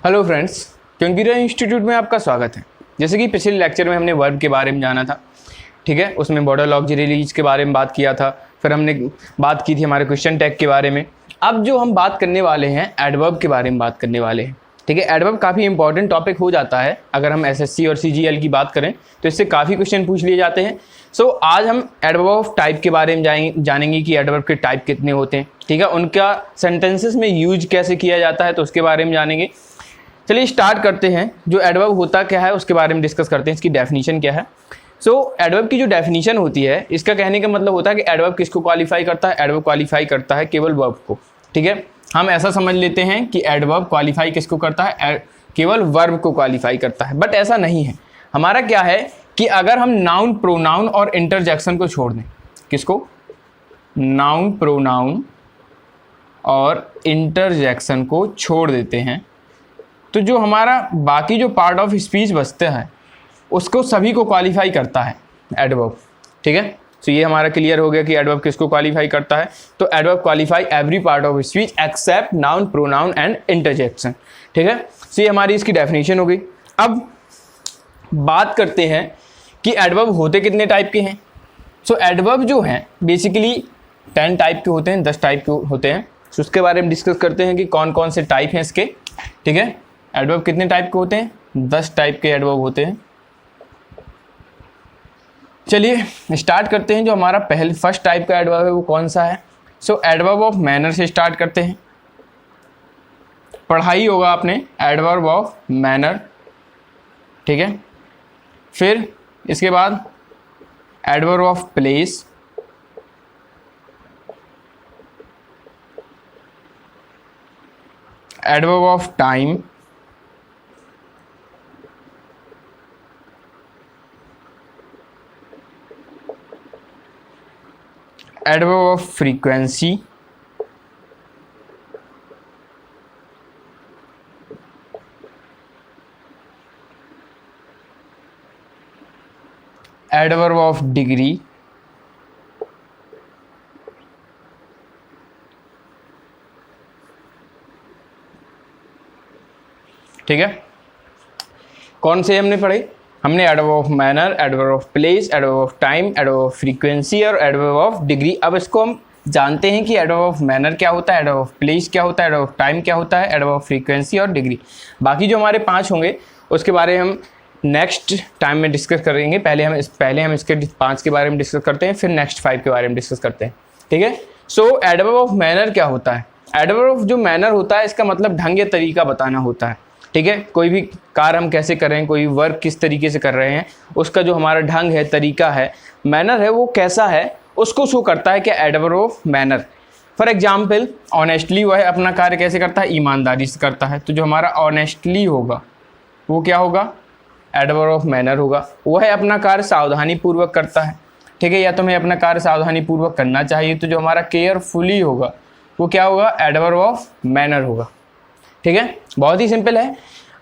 Hello friends, computer institute में आपका स्वागत है। जैसे कि पिछले लेक्चर में हमने वर्ब के बारे में जाना था, ठीक है। उसमें बॉर्डर ऑक्सिलरीज के बारे में बात किया था, फिर हमने बात की थी हमारे क्वेश्चन टैग के बारे में। अब जो हम बात करने वाले हैं एडवर्ब के बारे में बात करने वाले हैं, ठीक है। एडवर्ब काफ़ी इंपॉर्टेंट टॉपिक हो जाता है अगर हम एसएससी और सीजीएल की बात करें तो इससे काफ़ी क्वेश्चन पूछ लिए जाते हैं। सो आज हम एडवर्ब ऑफ टाइप के बारे में जानेंगे कि एडवर्ब के टाइप कितने होते हैं, ठीक है। उनका सेंटेंसेस में यूज कैसे किया जाता है तो उसके बारे में जानेंगे। चलिए स्टार्ट करते हैं। जो एडवर्ब होता क्या है उसके बारे में डिस्कस करते हैं, इसकी डेफिनेशन क्या है। सो एडवर्ब की जो डेफिनेशन होती है, इसका कहने का मतलब होता है कि एडवर्ब किसको क्वालिफाई करता है। एडवर्ब क्वालिफाई करता है केवल वर्ब को, ठीक है। हम ऐसा समझ लेते हैं कि एडवर्ब क्वालिफाई किसको करता है, केवल वर्ब को क्वालिफाई करता है, बट ऐसा नहीं है। हमारा क्या है कि अगर हम नाउन, प्रोनाउन और इंटरजेक्शन को छोड़ दें, किसको, नाउन, प्रोनाउन और इंटरजेक्शन को छोड़ देते हैं, तो जो हमारा बाकी जो पार्ट ऑफ स्पीच बचता है उसको सभी को क्वालिफाई करता है एडवर्ब, ठीक है। तो ये हमारा क्लियर हो गया कि एडवर्ब किसको क्वालिफाई करता है। तो adverb qualify every part of speech except noun, pronoun and interjection, ठीक है। तो ये हमारी इसकी डेफिनेशन हो गई। अब बात करते हैं कि एडवर्ब होते कितने टाइप के हैं। सो एडवर्ब जो हैं बेसिकली 10 टाइप के होते हैं, 10 टाइप के होते हैं। तो उसके बारे में डिस्कस करते हैं कि कौन कौन से टाइप हैं इसके, ठीक है। एडवर्ब कितने टाइप के होते हैं, 10 टाइप के एडवर्ब होते हैं। चलिए स्टार्ट करते हैं। जो हमारा फर्स्ट टाइप का एडवर्ब है वो कौन सा है। सो एडवर्ब ऑफ मैनर से स्टार्ट करते हैं। पढ़ाई होगा आपने एडवर्ब ऑफ मैनर, ठीक है। फिर इसके बाद adverb of place, adverb of time, adverb of frequency, adverb of degree, ठीक है। कौन से हमने पढ़े, हमने adverb of manner, adverb of place, adverb of time, adverb of frequency और एडवर्ब ऑफ डिग्री। अब इसको हम जानते हैं कि एडवर्ब ऑफ मैनर क्या होता है, एडवर्ब ऑफ प्लेस क्या होता है, एडवर्ब ऑफ टाइम क्या होता है, एडवर्ब ऑफ फ्रीक्वेंसी और डिग्री। बाकी जो हमारे 5 होंगे उसके बारे में हम नेक्स्ट टाइम में डिस्कस करेंगे। पहले हम इसके 5 के बारे में डिस्कस करते हैं, फिर नेक्स्ट 5 के बारे में डिस्कस करते हैं, ठीक है। सो एडवर्ब ऑफ मैनर क्या होता है। एडवर्ब ऑफ जो मैनर होता है इसका मतलब ढंग या तरीका बताना होता है, ठीक है। कोई भी कार्य हम कैसे कर रहे हैं, कोई वर्क किस तरीके से कर रहे हैं, उसका जो हमारा ढंग है, तरीका है, मैनर है, वो कैसा है उसको शो करता है क्या, adverb of manner. For example honestly, वह अपना कार्य कैसे करता है, ईमानदारी से करता है। तो जो हमारा ऑनेस्टली होगा वो क्या होगा, एडवर्ब ऑफ मैनर होगा। वह अपना कार्य सावधानी पूर्वक करता है, ठीक है, या तुम्हें अपना कार्य सावधानी पूर्वक करना चाहिए। तो जो हमारा केयरफुली होगा वो क्या होगा, एडवर्ब ऑफ मैनर होगा, ठीक है। बहुत ही सिंपल है।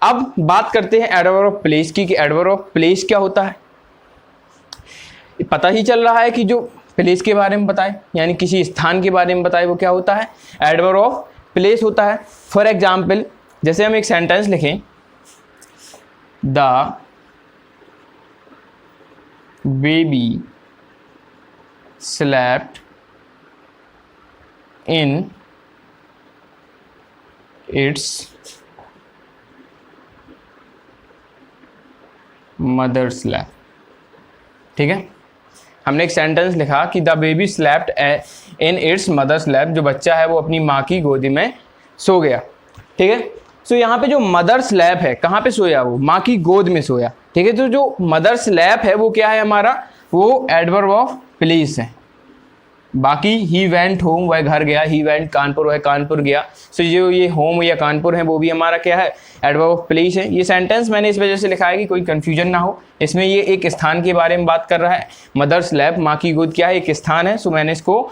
अब बात करते हैं एडवर्ब ऑफ प्लेस की कि एडवर्ब ऑफ प्लेस क्या होता है। पता ही चल रहा है कि जो प्लेस के बारे में बताए यानी किसी स्थान के बारे में बताए वो क्या होता है, एडवर्ब ऑफ प्लेस होता है। फॉर एग्जाम्पल जैसे हम एक सेंटेंस लिखें, the baby slept in its mother's lap, ठीक है। हमने एक सेंटेंस लिखा कि the baby slept in its mother's lap, जो बच्चा है वो अपनी माँ की गोदी में सो गया, ठीक है। सो यहाँ पे जो मदर्स लैप है कहाँ पे सोया, वो माँ की गोद में सोया, ठीक है। तो जो मदर्स लैप है वो क्या है हमारा, वो एडवर्ब ऑफ प्लेस है। बाकी ही वेंट होम, वह घर गया, ही वेंट कानपुर, वह कानपुर गया। सो जो ये होम या कानपुर है वो भी हमारा क्या है, एडवर्ब ऑफ प्लेस है। ये सेंटेंस मैंने इस वजह से लिखा है कि कोई कंफ्यूजन ना हो। इसमें ये एक स्थान के बारे में बात कर रहा है, मदर्स लैप, माँ की गोद क्या है, एक स्थान है। सो मैंने इसको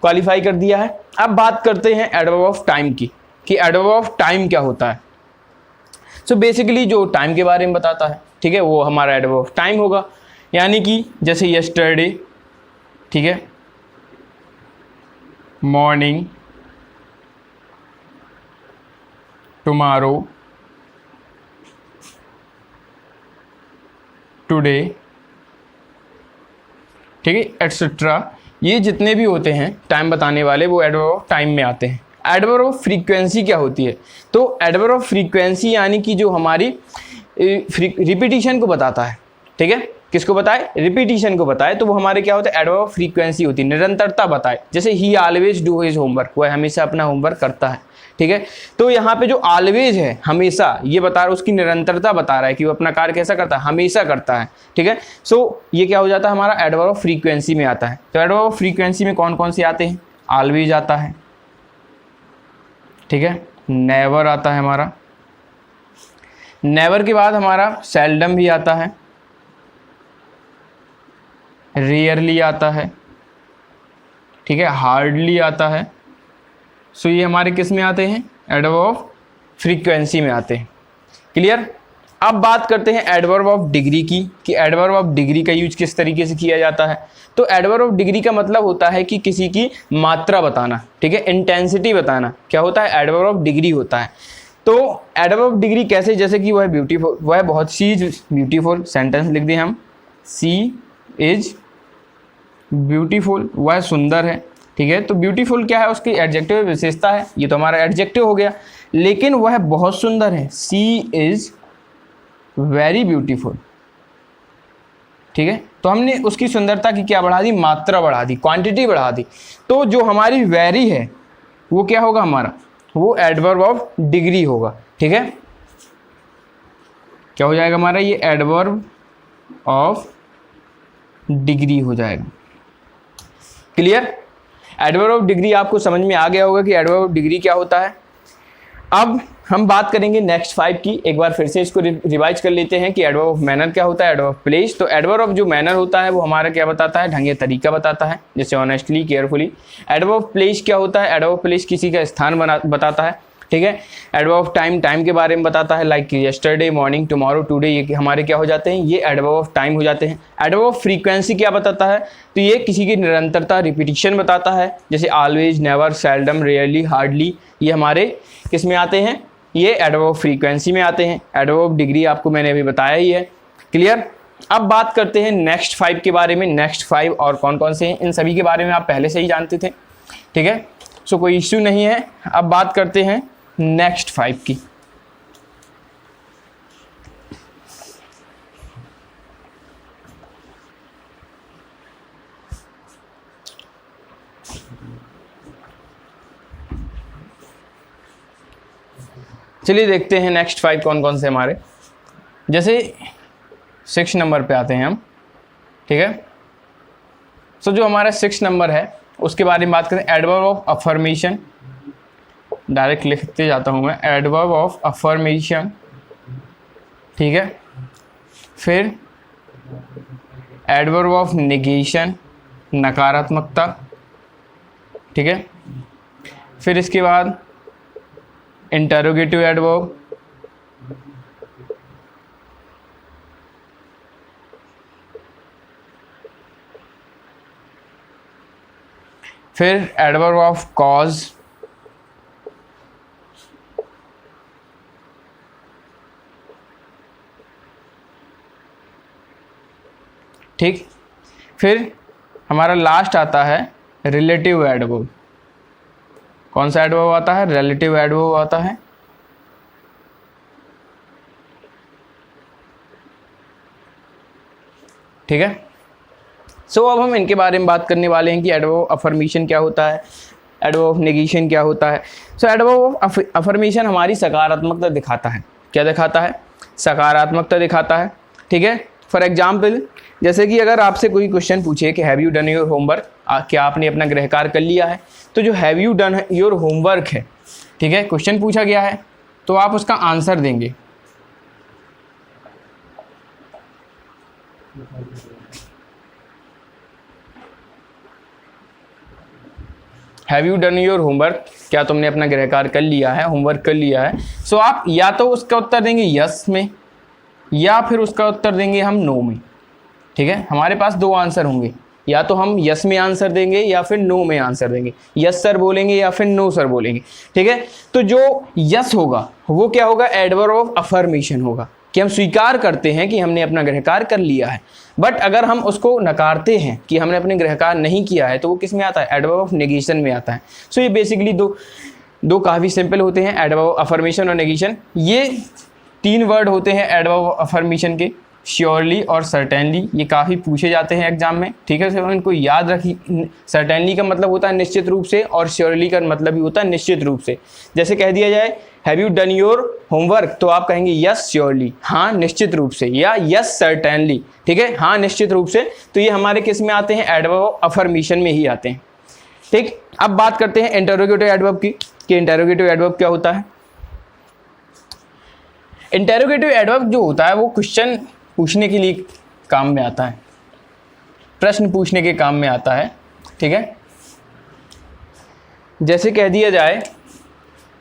क्वालिफाई कर दिया है। अब बात करते हैं एडवर्ब ऑफ टाइम की कि एडवर्ब ऑफ टाइम क्या होता है। सो बेसिकली जो टाइम के बारे में बताता है, ठीक है, वो हमारा एडवर्ब ऑफ टाइम होगा। यानी कि जैसे यस्टरडे, ठीक है, मॉर्निंग, टुमारो, टुडे, ठीक है, एटसेट्रा, ये जितने भी होते हैं टाइम बताने वाले वो एडवर्ब ऑफ टाइम में आते हैं। एडवर्ब ऑफ फ्रीक्वेंसी क्या होती है? तो एडवर्ब ऑफ फ्रीक्वेंसी यानी कि जो हमारी रिपीटिशन को बताता है, ठीक है, किसको बताए? रिपीटिशन को बताए, तो वो हमारे क्या होता है? एडवर्ब ऑफ फ्रीक्वेंसी होती है, निरंतरता बताए। जैसे ही ऑलवेज डू हिज होमवर्क, वह हमेशा अपना होमवर्क करता है, ठीक है। तो यहाँ पे जो ऑलवेज है, हमेशा, ये बता रहा है, उसकी निरंतरता बता रहा है कि वो अपना कार्य कैसा करता है? हमेशा करता है, ठीक है। सो ये क्या हो जाता है? हमारा एडवर्ब ऑफ फ्रीक्वेंसी में आता है। तो एडवर्ब ऑफ फ्रीक्वेंसी में कौन कौन से आते हैं? ऑलवेज आता है, ठीक है, नेवर आता है हमारा, नेवर के बाद हमारा सेल्डम भी आता है, रेयरली आता है, ठीक है, हार्डली आता है। सो ये हमारे किस में आते हैं? एडवर्ब ऑफ फ्रीक्वेंसी में आते हैं। क्लियर? अब बात करते हैं एडवर्ब ऑफ डिग्री की, कि एडवर्ब ऑफ डिग्री का यूज किस तरीके से किया जाता है। तो एडवर्ब ऑफ डिग्री का मतलब होता है कि किसी की मात्रा बताना, ठीक है, इंटेंसिटी बताना, क्या होता है? एडवर्ब ऑफ डिग्री होता है। तो एडवर्ब ऑफ डिग्री कैसे? जैसे कि वह ब्यूटीफुल, वह बहुत सी ब्यूटीफुल, सेंटेंस लिख दें हम, सी इज ब्यूटीफुल, वह सुंदर है, ठीक है। तो ब्यूटीफुल क्या है? उसकी एडजेक्टिव विशेषता है, ये तो हमारा एडजेक्टिव हो गया। लेकिन वह बहुत सुंदर है, सी इज वेरी ब्यूटीफुल, ठीक है। तो हमने उसकी सुंदरता की क्या बढ़ा दी? मात्रा बढ़ा दी, क्वांटिटी बढ़ा दी। तो जो हमारी वेरी है वो क्या होगा हमारा? वो एडवर्ब ऑफ डिग्री होगा, ठीक है। क्या हो जाएगा हमारा? ये एडवर्ब ऑफ डिग्री हो जाएगा। क्लियर? एडवर्ब ऑफ डिग्री आपको समझ में आ गया होगा कि एडवर्ब ऑफ डिग्री क्या होता है। अब हम बात करेंगे नेक्स्ट 5 की। एक बार फिर से इसको रिवाइज कर लेते हैं कि एडवर्ब ऑफ मैनर क्या होता है, एडवर्ब ऑफ प्लेस। तो एडवर्ब ऑफ जो मैनर होता है वो हमारा क्या बताता है? ढंग या तरीका बताता है, जैसे honestly, carefully. Adverb of place क्या होता है? एडवर्ब ऑफ प्लेस किसी का स्थान बताता है, ठीक है। एडवर्ब ऑफ टाइम, टाइम के बारे में बताता है, like yesterday, morning, tomorrow, today, ये हमारे क्या हो जाते हैं? ये एडवर्ब ऑफ टाइम हो जाते हैं। एडवर्ब ऑफ फ्रीक्वेंसी क्या बताता है? तो ये किसी की निरंतरता, रिपीटिशन बताता है, जैसे always, never, seldom, rarely, hardly, ये हमारे किस में आते हैं? ये एडवर्ब ऑफ फ्रीक्वेंसी में आते हैं। एडवर्ब ऑफ डिग्री आपको मैंने अभी बताया ही है। क्लियर? अब बात करते हैं नेक्स्ट 5 के बारे में। नेक्स्ट 5 और कौन कौन से हैं, इन सभी के बारे में आप पहले से ही जानते थे, ठीक है। सो कोई इश्यू नहीं है। अब बात करते हैं नेक्स्ट 5 की। चलिए देखते हैं नेक्स्ट 5 कौन कौन से हमारे। जैसे 6 नंबर पे आते हैं हम, ठीक है। सो जो हमारा 6 नंबर है उसके बारे में बात करें, एडवर्ब ऑफ अफर्मेशन। डायरेक्ट लिखते जाता हूँ मैं, एडवर्ब ऑफ अफर्मेशन, ठीक है। फिर एडवर्ब ऑफ नेगेशन, नकारात्मकता, ठीक है। फिर इसके बाद इंटरोगेटिव एडवर्ब, फिर एडवर्ब ऑफ कॉज, ठीक। फिर हमारा लास्ट आता है रिलेटिव एडवर्ब। कौन सा एडवर्ब आता है? रिलेटिव एडवर्ब आता है। ठीक है। सो अब हम इनके बारे में बात करने वाले हैं कि एडवर्ब ऑफ अफर्मेशन क्या होता है, एडवर्ब ऑफ नेगेशन क्या होता है। सो एडवर्ब ऑफ अफर्मेशन हमारी सकारात्मकता दिखाता है। क्या दिखाता है? सकारात्मकता दिखाता है, ठीक है। फॉर एग्जाम्पल, जैसे कि अगर आपसे कोई क्वेश्चन पूछे कि have you done your homework, क्या आपने अपना गृह कार्य कर लिया है, तो जो have you done your homework है, ठीक है, क्वेश्चन पूछा गया है तो आप उसका आंसर देंगे। Have you done your homework, क्या तुमने अपना गृह कार्य कर लिया है, होमवर्क कर लिया है। सो आप या तो उसका उत्तर देंगे यस में, या फिर उसका उत्तर देंगे हम नो में, ठीक है। हमारे पास दो आंसर होंगे, या तो हम यस में आंसर देंगे या फिर नो में आंसर देंगे। यस सर बोलेंगे या फिर नो सर बोलेंगे, ठीक है। तो जो यस होगा वो क्या होगा? एडवर्ब ऑफ अफर्मेशन होगा, कि हम स्वीकार करते हैं कि हमने अपना गृह कार्य कर लिया है। बट अगर हम उसको नकारते हैं कि हमने अपने गृह कार्य नहीं किया है, तो वो किस में आता है? एडवर्ब ऑफ नेगेशन में आता है। सो ये बेसिकली दो काफ़ी सिंपल होते हैं, एडवर्ब ऑफ अफर्मेशन और नेगेशन। ये 3 वर्ड होते हैं एडवर्ब ऑफ अफर्मेशन के, श्योरली और सर्टेनली। ये काफ़ी पूछे जाते हैं एग्जाम में, ठीक है। तो इनको याद रखिए। सर्टेनली का मतलब होता है निश्चित रूप से, और श्योरली का मतलब भी होता है निश्चित रूप से। जैसे कह दिया जाए have you done your homework, तो आप कहेंगे यस श्योरली, हाँ निश्चित रूप से, या यस सर्टेनली, ठीक है, हाँ निश्चित रूप से। तो ये हमारे किस में आते हैं? एडवर्ब ऑफ अफर्मेशन में ही आते हैं, ठीक। अब बात करते हैं इंटरोगेटिव एडवर्ब की, कि इंटरोगेटिव एडवर्ब क्या होता है। इंटरोगेटिव एडवर्ब जो होता है वो क्वेश्चन पूछने के लिए काम में आता है, प्रश्न पूछने के काम में आता है, ठीक है। जैसे कह दिया जाए,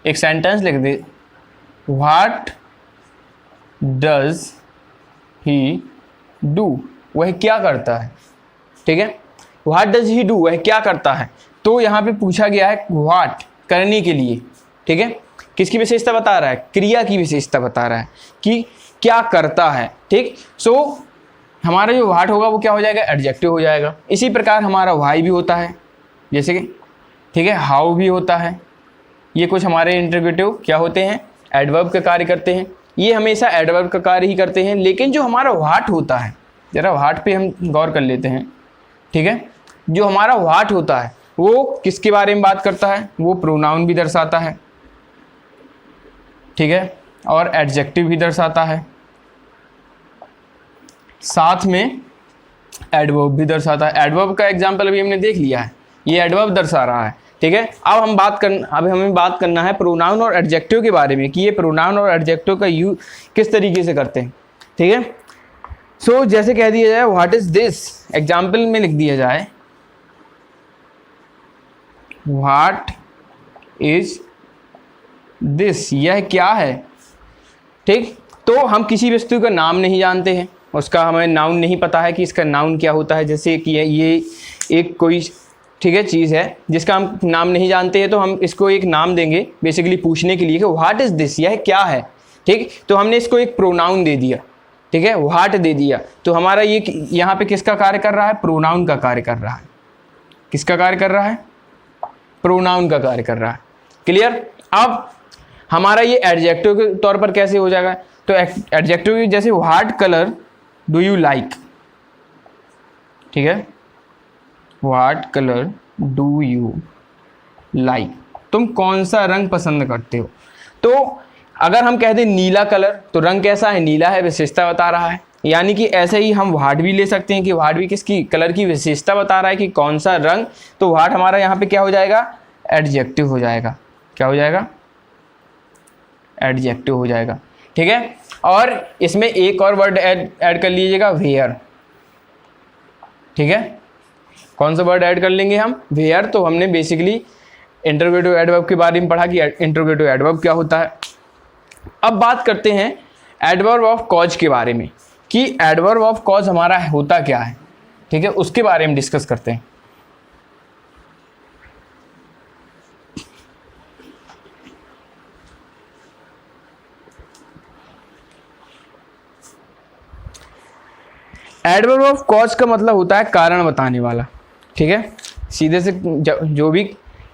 एक सेंटेंस लिख दे, व्हाट डज ही डू, वह क्या करता है, ठीक है। व्हाट डज ही डू, वह क्या करता है। तो यहाँ पे पूछा गया है व्हाट, करने के लिए, ठीक है। किसकी विशेषता बता रहा है? क्रिया की विशेषता बता रहा है कि क्या करता है, ठीक। सो हमारा जो व्हाट होगा वो क्या हो जाएगा? एडजेक्टिव हो जाएगा। इसी प्रकार हमारा व्हाई भी होता है, जैसे कि, ठीक है, हाउ भी होता है। ये कुछ हमारे इंटरोगेटिव क्या होते हैं? एडवर्ब का कार्य करते हैं। ये हमेशा एडवर्ब का कार्य ही करते हैं। लेकिन जो हमारा व्हाट होता है, जरा व्हाट पे हम गौर कर लेते हैं, ठीक है। जो हमारा व्हाट होता है वो किसके बारे में बात करता है? वो प्रोनाउन भी दर्शाता है, ठीक है, और एडजेक्टिव भी दर्शाता है, साथ में एडवर्ब भी दर्शाता है। एडवर्ब का एग्जाम्पल अभी हमने देख लिया है, ये एडवर्ब दर्शा रहा है, ठीक है। अब हमें बात करना है प्रोनाउन और एडजेक्टिव के बारे में, कि ये प्रोनाउन और एडजेक्टिव का यूज किस तरीके से करते हैं, ठीक है। सो जैसे कह दिया जाए व्हाट इज दिस, एग्जाम्पल में लिख दिया जाए व्हाट इज दिस, यह क्या है, ठीक। तो हम किसी वस्तु का नाम नहीं जानते हैं, उसका हमें नाउन नहीं पता है कि इसका नाउन क्या होता है। जैसे कि ये एक कोई, ठीक है, चीज़ है जिसका हम नाम नहीं जानते हैं, तो हम इसको एक नाम देंगे बेसिकली पूछने के लिए कि व्हाट इज़ दिस, यह क्या है, ठीक। तो हमने इसको एक प्रोनाउन दे दिया, ठीक है, व्हाट दे दिया। तो हमारा ये यहाँ पे किसका कार्य कर रहा है? प्रोनाउन का कार्य कर रहा है। किसका कार्य कर रहा है? प्रोनाउन का कार्य कर रहा है। क्लियर। अब हमारा ये एडजेक्टिव के तौर पर कैसे हो जाएगा? तो एडजेक्टिव जैसे what colour do you like, ठीक है, what colour do you like, तुम कौन सा रंग पसंद करते हो। तो अगर हम कह दें नीला कलर, तो रंग कैसा है? नीला है, विशेषता बता रहा है। यानी कि ऐसे ही हम व्हाट भी ले सकते हैं कि व्हाट भी किसकी, कलर की विशेषता बता रहा है कि कौन सा रंग। तो व्हाट हमारा यहाँ पे क्या हो जाएगा? एडजेक्टिव हो जाएगा। क्या हो जाएगा? एडजेक्टिव हो जाएगा, ठीक है। और इसमें एक और वर्ड ऐड कर लीजिएगा, वेयर, ठीक है। कौन सा वर्ड ऐड कर लेंगे हम? वेयर। तो हमने बेसिकली इंटरोगेटिव एडवर्ब के बारे में पढ़ा कि इंटरोगेटिव एडवर्ब क्या होता है। अब बात करते हैं एडवर्ब ऑफ कॉज के बारे में, कि एडवर्ब ऑफ कॉज हमारा होता क्या है, ठीक है, उसके बारे में डिस्कस करते हैं। एडवर्ब ऑफ कॉज का मतलब होता है कारण बताने वाला, ठीक है। सीधे से जो भी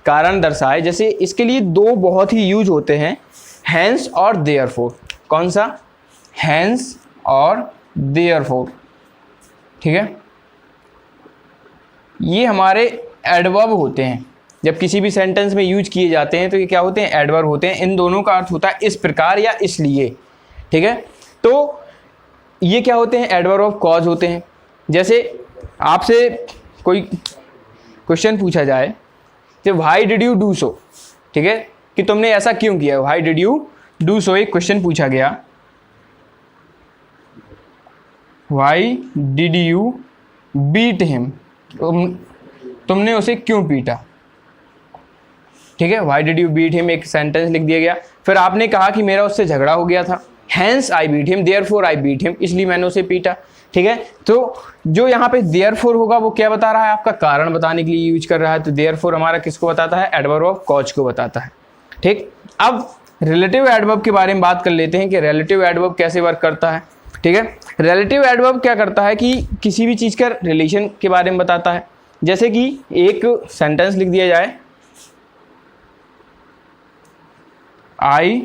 कारण दर्शाए। जैसे इसके लिए 2 बहुत ही यूज होते हैं, हैंस और देयरफॉर। कौन सा? हैंस और देयरफॉर, ठीक है। ये हमारे एडवर्ब होते हैं, जब किसी भी सेंटेंस में यूज किए जाते हैं तो ये क्या होते हैं? एडवर्ब होते हैं। इन दोनों का अर्थ होता है इस प्रकार या इसलिए, ठीक है। तो ये क्या होते हैं? एडवर्ब ऑफ कॉज होते हैं। जैसे आपसे कोई क्वेश्चन पूछा जाए कि why did you do so, ठीक है, कि तुमने ऐसा क्यों किया, why did you do so, एक क्वेश्चन पूछा गया, why did you beat him, तुमने उसे क्यों पीटा, ठीक है। Why did you beat him, एक सेंटेंस लिख दिया गया। फिर आपने कहा कि मेरा उससे झगड़ा हो गया था, hence I beat him, therefore I beat him, इसलिए मैंने उसे पीटा, ठीक है। तो जो यहाँ पे देयरफॉर होगा वो क्या बता रहा है? आपका कारण बताने के लिए यूज कर रहा है। तो देयरफॉर हमारा किसको बताता है? एडवर्ब ऑफ कॉज को बताता है, ठीक। अब रिलेटिव एडवर्ब के बारे में बात कर लेते हैं कि रिलेटिव एडवर्ब कैसे वर्क करता है। ठीक है, रिलेटिव एडवर्ब क्या करता है कि किसी भी चीज़ का रिलेशन के बारे में बताता है। जैसे कि एक सेंटेंस लिख दिया जाए, आई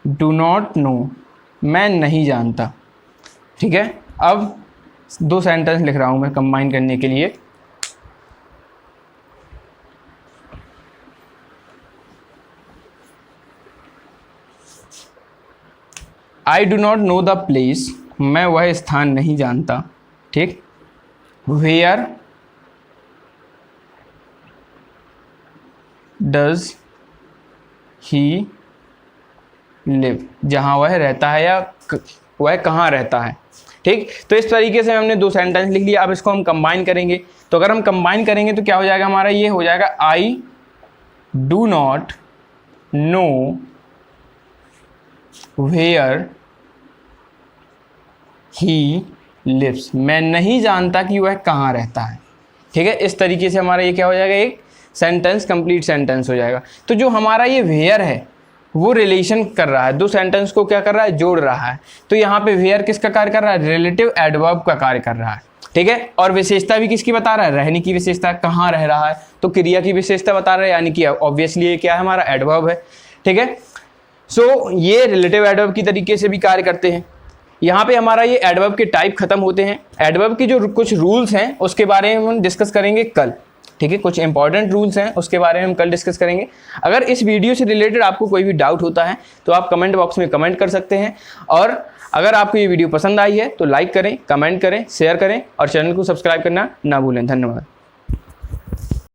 डू नॉट नो, मैं नहीं जानता। ठीक है, अब दो सेंटेंस लिख रहा हूं मैं कंबाइन करने के लिए। आई do not know the place, मैं वह स्थान नहीं जानता। ठीक, वेयर डज ही लिव, जहाँ वह रहता है या वह कहाँ रहता है। ठीक, तो इस तरीके से हमने दो सेंटेंस लिख लिया। अब इसको हम कंबाइन करेंगे, तो अगर हम कंबाइन करेंगे तो क्या हो जाएगा हमारा, ये हो जाएगा I do not know where he lives, मैं नहीं जानता कि वह कहाँ रहता है। ठीक है, इस तरीके से हमारा ये क्या हो जाएगा, एक सेंटेंस कंप्लीट सेंटेंस हो जाएगा। तो जो हमारा ये वेयर है वो रिलेशन कर रहा है, दो सेंटेंस को क्या कर रहा है, जोड़ रहा है। तो यहाँ पे वेयर किसका कार्य कर रहा है, रिलेटिव एडवर्ब का कार्य कर रहा है। ठीक है, और विशेषता भी किसकी बता रहा है, रहने की विशेषता, कहाँ रह रहा है, तो क्रिया की विशेषता बता रहा है, यानी कि ऑब्वियसली ये क्या है, हमारा एडवर्ब है। ठीक है, सो ये रिलेटिव एडवर्ब की तरीके से भी कार्य करते हैं। यहाँ पे हमारा ये एडवर्ब के टाइप खत्म होते हैं। एडवर्ब की जो कुछ रूल्स हैं उसके बारे में हम डिस्कस करेंगे कल। ठीक है, कुछ इंपॉर्टेंट रूल्स हैं उसके बारे में हम कल डिस्कस करेंगे। अगर इस वीडियो से रिलेटेड आपको कोई भी डाउट होता है तो आप कमेंट बॉक्स में कमेंट कर सकते हैं। और अगर आपको ये वीडियो पसंद आई है तो लाइक करें, कमेंट करें, शेयर करें और चैनल को सब्सक्राइब करना ना भूलें। धन्यवाद।